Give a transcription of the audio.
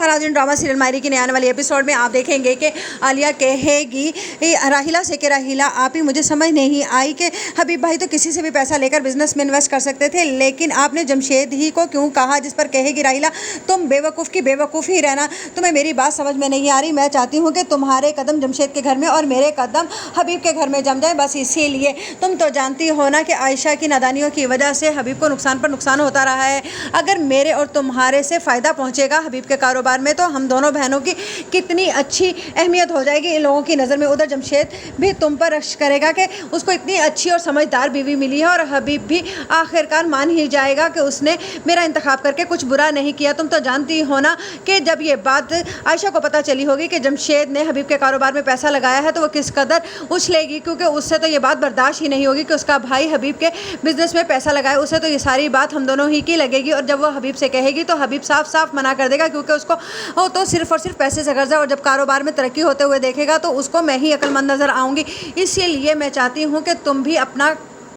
नाज़रीन, drama serial मायरी की नए आने वाली एपिसोड में आप देखेंगे कि आलिया कहेगी राहिला से कि राहिला आप ही, मुझे समझ नहीं आई कि हबीब भाई तो किसी से भी पैसा लेकर बिजनेस में इन्वेस्ट कर सकते थे, लेकिन आपने जमशेद ही को क्यों कहा? जिस पर कहेगी राहिला, तुम बेवकूफ़ की बेवकूफ़ ही रहना, तुम्हें मेरी बात समझ में नहीं आ रही। मैं चाहती हूँ कि तुम्हारे कदम जमशेद के घर में और मेरे कदम हबीब के घर में जम जाए, बस इसीलिए। तुम तो जानती हो ना कि आयशा की नादानियों की वजह से हबीब को नुकसान पर नुकसान होता रहा है। अगर मेरे और तुम्हारे से फ़ायदा पहुँचेगा हबीब के कारोबार में, तो हम दोनों बहनों की कितनी अच्छी अहमियत हो जाएगी इन लोगों की नज़र में। उधर जमशेद भी तुम पर रश करेगा कि उसको इतनी अच्छी और समझदार बीवी मिली है, और हबीब भी आखिरकार मान ही जाएगा कि उसने मेरा इंतखाब करके कुछ बुरा नहीं किया। तुम तो जानती हो ना कि जब ये बात आयशा को पता चली होगी कि जमशेद ने हबीब के कारोबार में पैसा लगाया है, तो वो किस कदर उछलेगी, क्योंकि उससे तो ये बात बर्दाश्त ही नहीं होगी कि उसका भाई हबीब के बिजनेस में पैसा लगाए। उसे तो ये सारी बात हम दोनों ही की लगेगी, और जब वो हबीब से कहेगी तो हबीब साफ साफ मना कर देगा, क्योंकि उसको वो तो सिर्फ और सिर्फ पैसे से गर्ज है, और जब कारोबार में तरक्की होते हुए देखेगा तो उसको मैं ही अक्लमंद नज़र आऊँगी। इसीलिए मैं चाहती हूँ कि तुम भी अपना